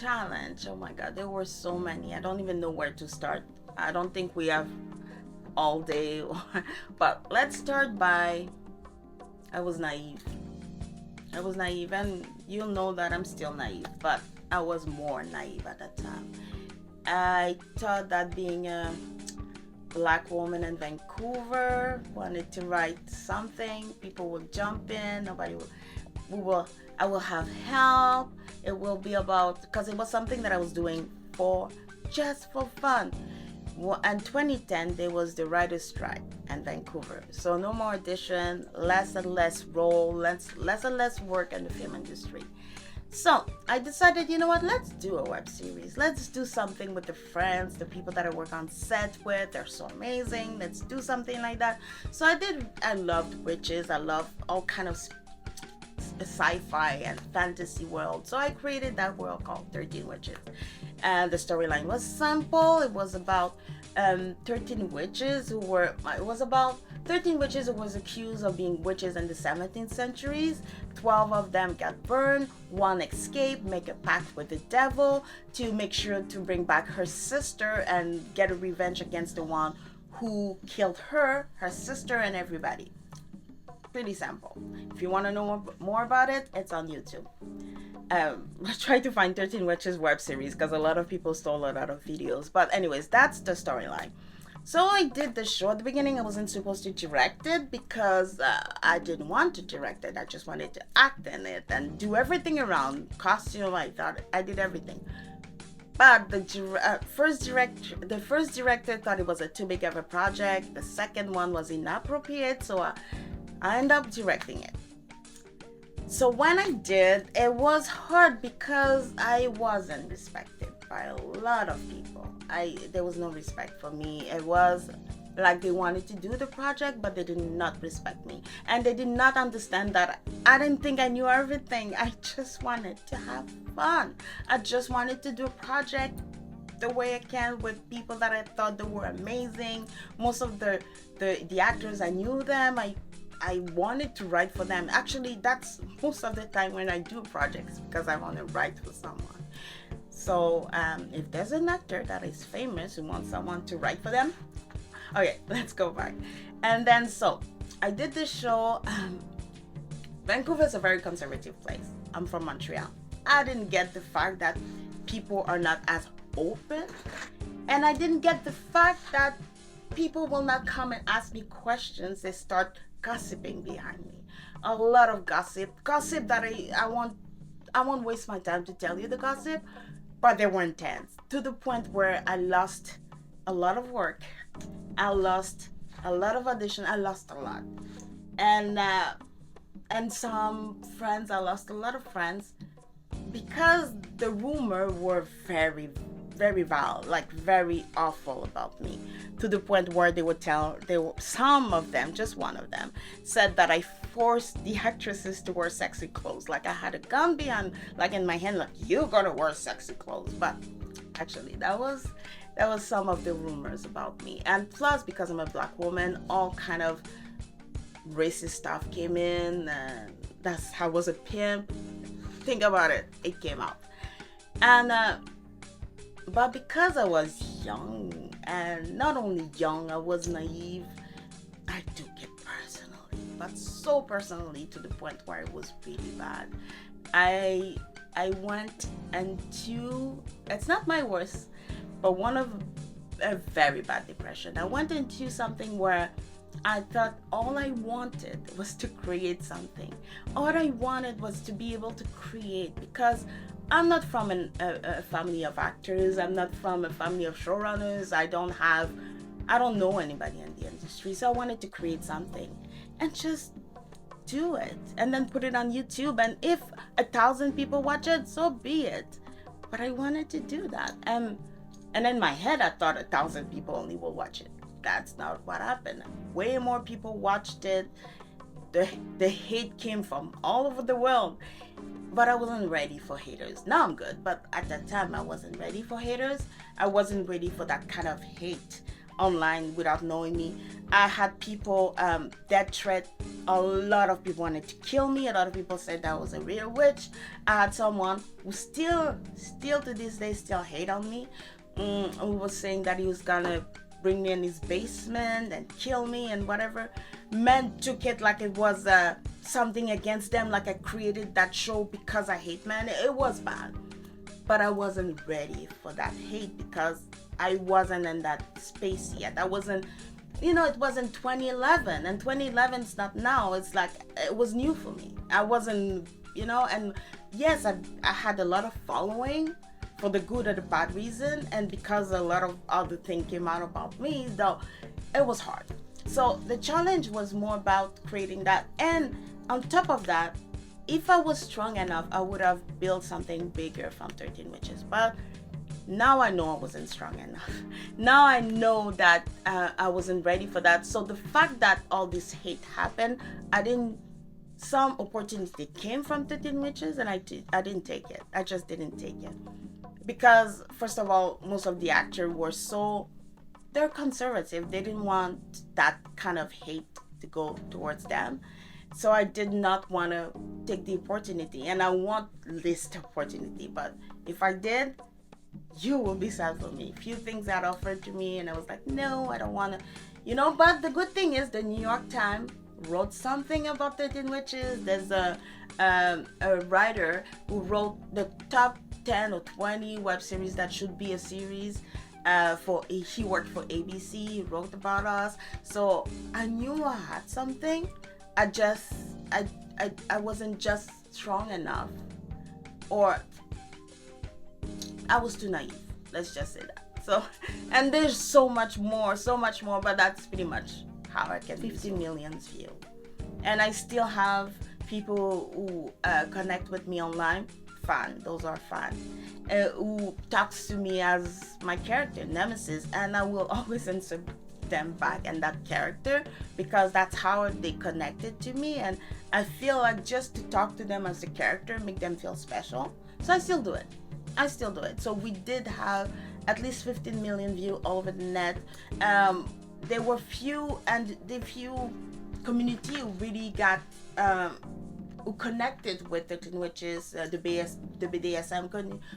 challenge. Oh my God, there were so many. I don't even know where to start. I don't think we have all day, but let's start by I was naive. I was naive, and you'll know that I'm still naive, but I was more naive at that time. I thought that being a black woman in Vancouver, wanted to write something, people will jump in, nobody will, we will, I will have help. It will be about, because it was something that I was doing for just for fun. Well, in 2010, there was the writer's strike in Vancouver. So no more audition, less and less role, less and less work in the film industry. So I decided, you know what, let's do a web series. Let's do something with the friends, the people that I work on set with. They're so amazing. Let's do something like that. So I loved witches. I love all kind of sci-fi and fantasy world. So I created that world called 13 Witches. And the storyline was simple. It was about 13 witches who were, it was about 13 witches who was accused of being witches in the 17th centuries. 12 of them got burned, one escaped, make a pact with the devil to make sure to bring back her sister and get a revenge against the one who killed her sister, and everybody. Pretty simple. If you want to know more about it, it's on YouTube. I tried to find 13 Witches web series because a lot of people stole a lot of videos. But anyways, that's the storyline. So I did the show. At the beginning, I wasn't supposed to direct it because I didn't want to direct it. I just wanted to act in it and do everything around. Costume, I thought I did everything. But the first director thought it was a too big of a project. The second one was inappropriate, so I ended up directing it. So when I did, it was hard because I wasn't respected by a lot of people. There was no respect for me. It was like they wanted to do the project, but they did not respect me. And they did not understand that I didn't think I knew everything. I just wanted to have fun. I just wanted to do a project the way I can with people that I thought they were amazing. Most of the actors, I knew them. I wanted to write for them. Actually, that's most of the time when I do projects, because I want to write for someone. So if there's an actor that is famous who wants someone to write for them, okay, let's go back. And then so I did this show. Vancouver is a very conservative place. I'm from Montreal. I didn't get the fact that people are not as open, and I didn't get the fact that people will not come and ask me questions. They start gossiping behind me. A lot of gossip that I won't waste my time to tell you the gossip, but they were intense to the point where I lost a lot of work. I lost a lot of audition. I lost a lot, and some friends. I lost a lot of friends because the rumor were very, very vile, like very awful about me, to the point where some of them, just one of them, said that I forced the actresses to wear sexy clothes. Like I had a gun behind, like in my hand, like you gotta wear sexy clothes. But actually, that was some of the rumors about me. And plus, because I'm a black woman, all kind of racist stuff came in. That's how I was a pimp. Think about it, it came out. And but because I was young, and not only young, I was naive, I took it personally, but so personally to the point where it was really bad. I went into, it's not my worst, but one of a very bad depression. I went into something where I thought all I wanted was to create something. All I wanted was to be able to create, because I'm not from a family of actors. I'm not from a family of showrunners. I don't know anybody in the industry. So I wanted to create something and just do it and then put it on YouTube. And if 1,000 people watch it, so be it. But I wanted to do that. And in my head, I thought 1,000 people only will watch it. That's not what happened. Way more people watched it. The hate came from all over the world. But I wasn't ready for haters. Now I'm good, but at that time I wasn't ready for haters. I wasn't ready for that kind of hate online without knowing me. I had people, death threat. A lot of people wanted to kill me. A lot of people said that I was a real witch. I had someone who still to this day, still hate on me. Who was saying that he was gonna bring me in his basement and kill me and whatever. Men took it like it was something against them, like I created that show because I hate men. It was bad. But I wasn't ready for that hate because I wasn't in that space yet. I wasn't, it wasn't 2011, and 2011 is not now. It's like, it was new for me. I wasn't, and yes, I had a lot of following for the good or the bad reason, and because a lot of other things came out about me, though, it was hard. So the challenge was more about creating that. And on top of that, if I was strong enough, I would have built something bigger from 13 Witches. But now I know I wasn't strong enough. Now I know that I wasn't ready for that. So the fact that all this hate happened, some opportunity came from 13 Witches, and I didn't take it. I just didn't take it. Because, first of all, most of the actors were they're conservative. They didn't want that kind of hate to go towards them. So I did not want to take the opportunity, and I want this opportunity. But if I did, you will be sad for me. Few things that offered to me, and I was like, no, I don't want to, But the good thing is, the New York Times wrote something about 13 Witches. There's a writer who wrote the top 10 or 20 web series that should be a series. He worked for ABC. He wrote about us, so I knew I had something. I wasn't just strong enough, or I was too naive. Let's just say that. So, and there's so much more, but that's pretty much how I get 50 million views. And I still have people who connect with me online, those are fans, who talks to me as my character, Nemesis, and I will always answer them back and that character, because that's how they connected to me, and I feel like just to talk to them as a character make them feel special. So I still do it. So we did have at least 15 million views all over the net. There were few community who really got who connected with 13 Witches. The BDSM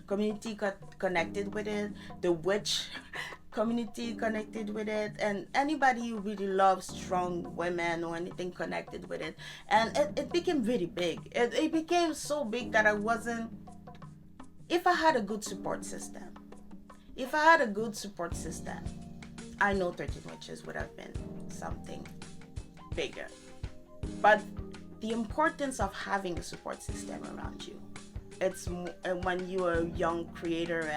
community got connected with it. The witch community connected with it, and anybody who really loves strong women or anything connected with it. And it became very big. It became so big that if I had a good support system, I know 13 Witches would have been something bigger. But the importance of having a support system around you, it's when you're a young creator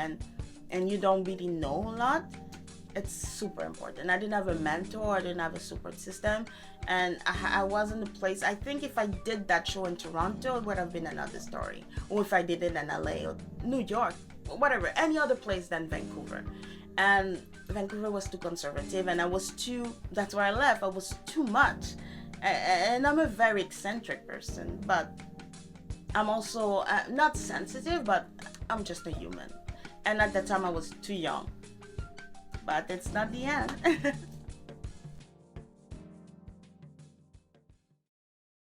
and you don't really know a lot, it's super important. I didn't have a mentor, I didn't have a support system, and I was in a place. I think if I did that show in Toronto, it would have been another story, or if I did it in LA or New York, or whatever, any other place than Vancouver. And Vancouver was too conservative, and that's why I left. I was too much, and I'm a very eccentric person, but I'm also not sensitive, but I'm just a human. And at that time I was too young. But it's not the end.